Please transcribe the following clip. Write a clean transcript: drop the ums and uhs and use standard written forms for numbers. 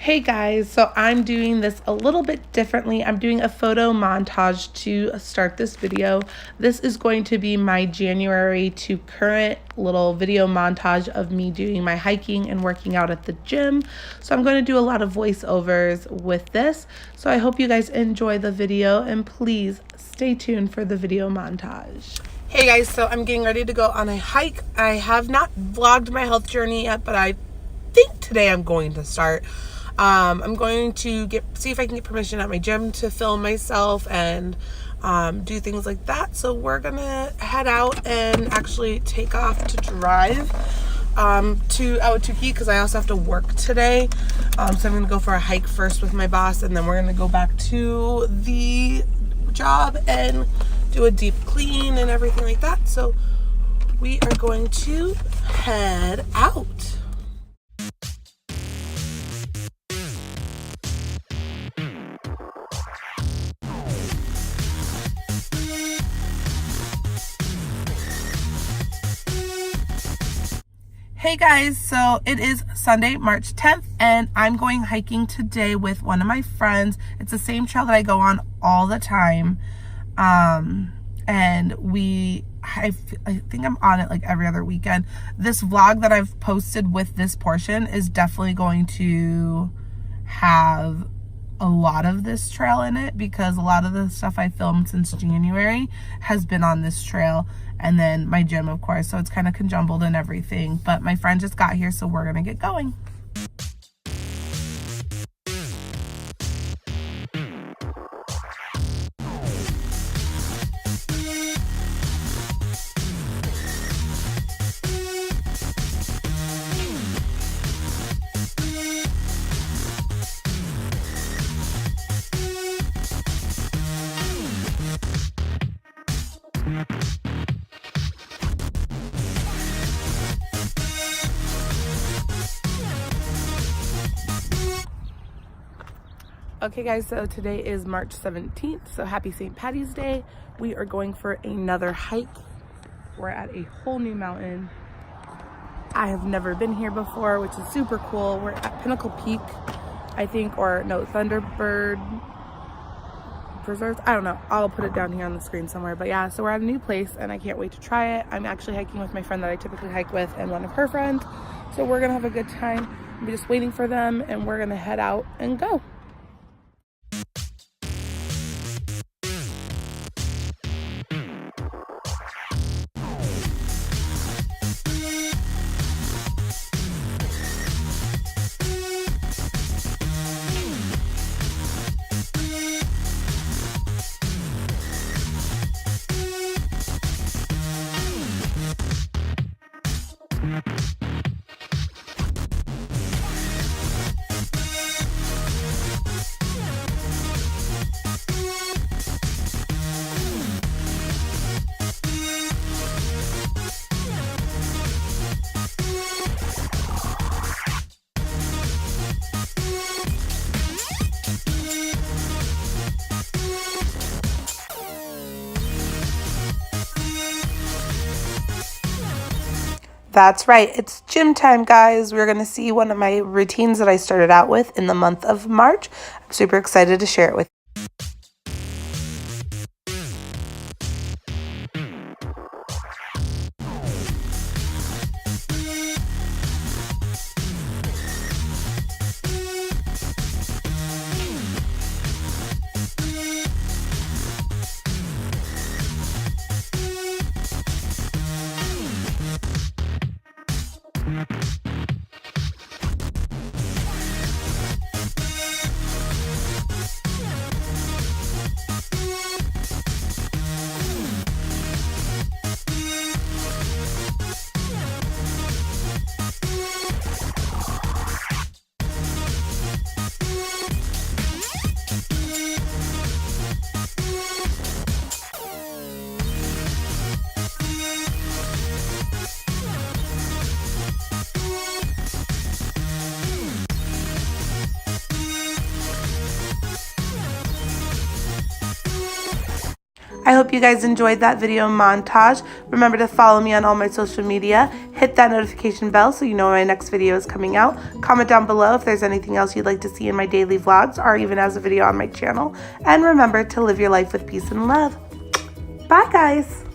Hey guys, so I'm doing this a little bit differently. I'm doing a photo montage to start this video. This is going to be my January to current little video montage of me doing my hiking and working out at the gym. So I'm going to do a lot of voiceovers with this. So I hope you guys enjoy the video and please stay tuned for the video montage. Hey guys, so I'm getting ready to go on a hike. I have not vlogged my health journey yet, but I think today I'm going to start. I'm going to see if I can get permission at my gym to film myself and do things like that. So we're gonna head out and actually take off to drive to Awatuki because I also have to work today. So I'm gonna go for a hike first with my boss, and then we're gonna go back to the job and do a deep clean and everything like that. So we are going to head out. Hey guys, so it is Sunday, March 10th, and I'm going hiking today with one of my friends. It's the same trail that I go on all the time. And I think I'm on it like every other weekend. This vlog that I've posted with this portion is definitely going to have a lot of this trail in it because a lot of the stuff I filmed since January has been on this trail, and then my gym, of course, so it's kind of conjumbled and everything. But my friend just got here, so we're gonna get going. Okay guys, so today is March 17th, so happy St. Patty's Day. We are going for another hike. We're at a whole new mountain. I have never been here before, which is super cool. We're at Pinnacle Peak, I think, or no, Thunderbird Preserves. I don't know. I'll put it down here on the screen somewhere. But yeah, so we're at a new place and I can't wait to try it. I'm actually hiking with my friend that I typically hike with and one of her friends. So we're gonna have a good time. I'm just waiting for them and we're gonna head out and go. That's right, it's gym time, guys. We're going to see one of my routines that I started out with in the month of March. I'm super excited to share it with you. I hope you guys enjoyed that video montage. Remember to follow me on all my social media. Hit that notification bell so you know when my next video is coming out. Comment down below if there's anything else you'd like to see in my daily vlogs or even as a video on my channel. And remember to live your life with peace and love. Bye, guys.